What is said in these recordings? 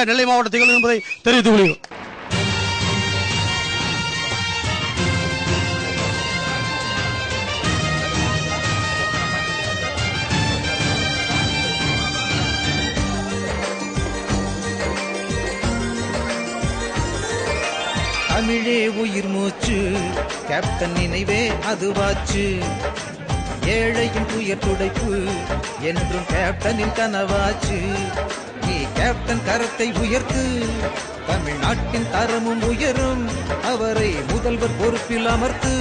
மாவட்டமாக நெல்லை மாவட்டம் திகழும் என்பதை தெரிவித்துக் கொள்கிறோம். தமிழே உயிர் மூச்சு, கேப்டன் நினைவே அதுவாச்சு. ஏழையின் துயர் துடைப்பு என்றும் கேப்டனின் கனவாச்சு. நீ கேப்டன் கரத்தை உயர்த்து, தமிழ்நாட்டின் தரமும் உயரும். அவரை முதல்வர் பொறுப்பில் அமர்த்து,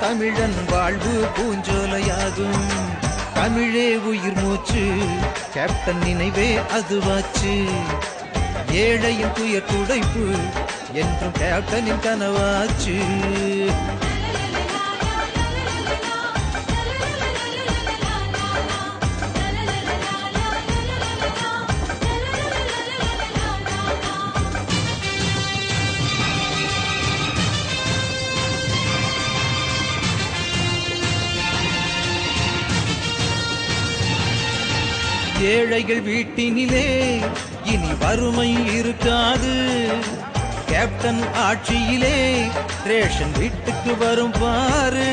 தமிழன் வாழ்வு பூஞ்சோலையாகும். தமிழே உயிர் மூச்சு, கேப்டன் நினைவே அதுவாச்சு. ஏழையின் துயர் துடைப்பு என்றும் கேப்டனின் கனவாச்சு. ஏழைகள் வீட்டினிலே இனி வறுமை இருக்காது. கேப்டன் ஆட்சியிலே ரேஷன் வீட்டுக்கு வரும் பாரு.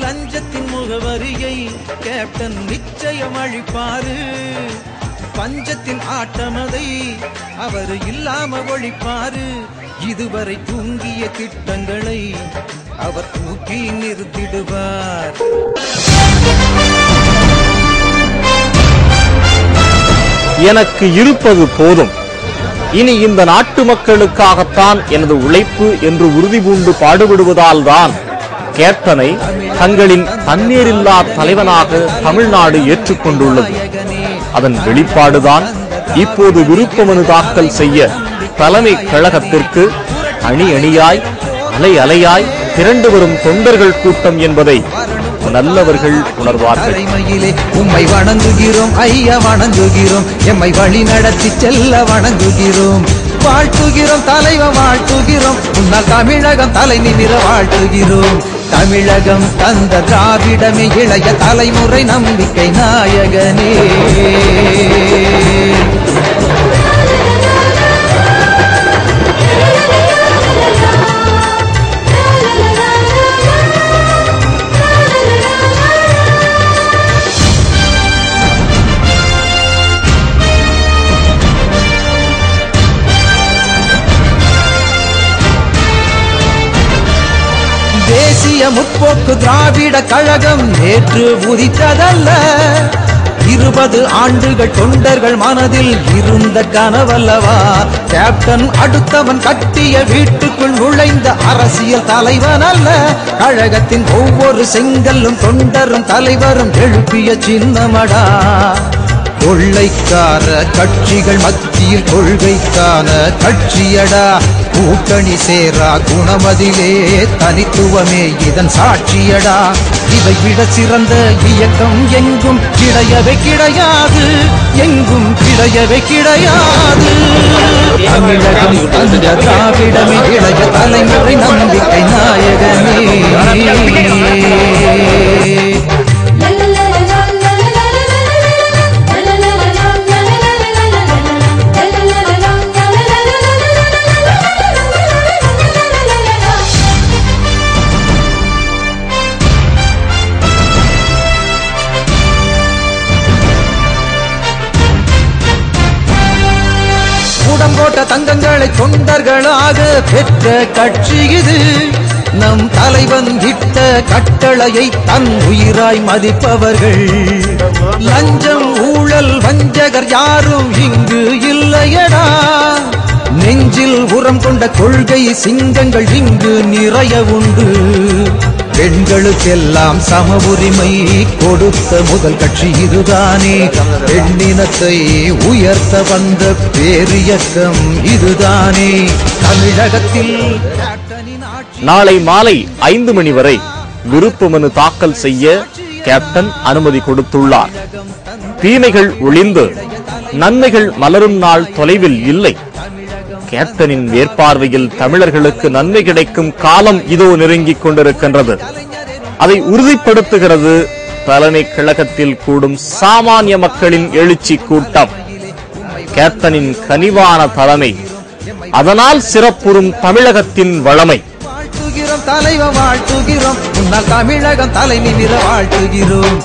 லஞ்சத்தின் முகவரியை கேப்டன் நிச்சயம் அழிப்பாரு. பஞ்சத்தின் ஆட்டமதை அவர் இல்லாம ஒழிப்பாரு. இதுவரை தூங்கிய திட்டங்களை அவர் தூக்கி நிறுத்திடுவார். எனக்கு இருப்பது போதும், இனி இந்த நாட்டு மக்களுக்காகத்தான் எனது உழைப்பு என்று உறுதி பூண்டு பாடுபடுவதால் தான் கேப்டனை தங்களின் தண்ணீரில்லா தலைவனாக தமிழ்நாடு ஏற்றுக்கொண்டுள்ளது. அதன் வெளிப்பாடுதான் இப்போது விருப்ப மனு தாக்கல் செய்ய தலைமை கழகத்திற்கு அணி அணியாய் அலை அலையாய் திரண்டு வரும் தொண்டர்கள் கூட்டம் என்பதை நல்லவர்கள் உணர்வார்கள். உம்மை வணங்குகிறோம் ஐயா, வணங்குகிறோம். எம்மை வழி நடத்தி செல்ல வணங்குகிறோம். வாழ்த்துகிறோம் தலைவன், வாழ்த்துகிறோம். முன்னாள் தமிழகம் தலை நிமிர வாழ்த்துகிறோம். தமிழகம் தந்த திராவிடமே இளைய தலைமுறை நம்பிக்கை நாயகனே. தேசிய முற்போக்கு திராவிட கழகம் நேற்று உதித்ததல்ல. 20 ஆண்டுகள் தொண்டர்கள் மனதில் இருந்த கனவல்லவா. கேப்டன் அடுத்தவன் கட்டிய வீட்டுக்குள் நுழைந்த அரசியல் தலைவன் அல்ல. கழகத்தின் ஒவ்வொரு செங்கல்லும் தொண்டரும் தலைவரும் எழுப்பிய சின்னமடா. கொள்ளைக்கார கட்சிகள் மத்தியில் கொள்கைக்கான கட்சியடா. கூட்டணி சேரா குணமதிலே தனித்துவமே இதன் சாட்சியடா. இதை விட சிறந்த இயக்கம் எங்கும் கிடையவே கிடையாது, எங்கும் கிடையவே கிடையாது. தமிழகம் தந்த திராவிடமே இளைய தலைமுறை நம்பிக்கை நாயகனே. போட்ட தங்கங்களை தொண்டர்களாக பெற்ற கட்சி இது. நம் தலைவன் இட்ட கட்டளையை தன் உயிராய் மதிப்பவர்கள். லஞ்சம் ஊழல் வஞ்சகர் யாரும் இங்கு இல்லையடா. நெஞ்சில் உரம் கொண்ட கொள்கை சிங்கங்கள் இங்கு நிறைய உண்டு. பெண்களுக்கெல்லாம் சம உரிமை கொடுத்த முதல் கட்சி இதுதானே. பெண்ணினத்தை உயர்த்த வந்த பேரியக்கம் இதுதானே. தமிழகத்தில் நாளை மாலை 5 மணி வரை விருப்ப மனு தாக்கல் செய்ய கேப்டன் அனுமதி கொடுத்துள்ளார். தீமைகள் ஒளிந்து நன்மைகள் மலரும் நாள் தொலைவில் இல்லை. கேப்டனின் மேற்பார்வையில் தமிழர்களுக்கு நன்மை கிடைக்கும் காலம் இதோ நெருங்கிக் கொண்டிருக்கின்றது. அதை உறுதிப்படுத்துகிறது தலைமை கழகத்தில் கூடும் சாமானிய மக்களின் எழுச்சி கூட்டம். கேப்டனின் கனிவான தலைமை, அதனால் சிறப்புறும் தமிழகத்தின் வளமை. வாழ்த்துகிறோம் தலைவர் வாழ்த்துகிறோம், முன்னாள் தமிழகம் தலை நிமிர வாழ்த்துகிறோம்.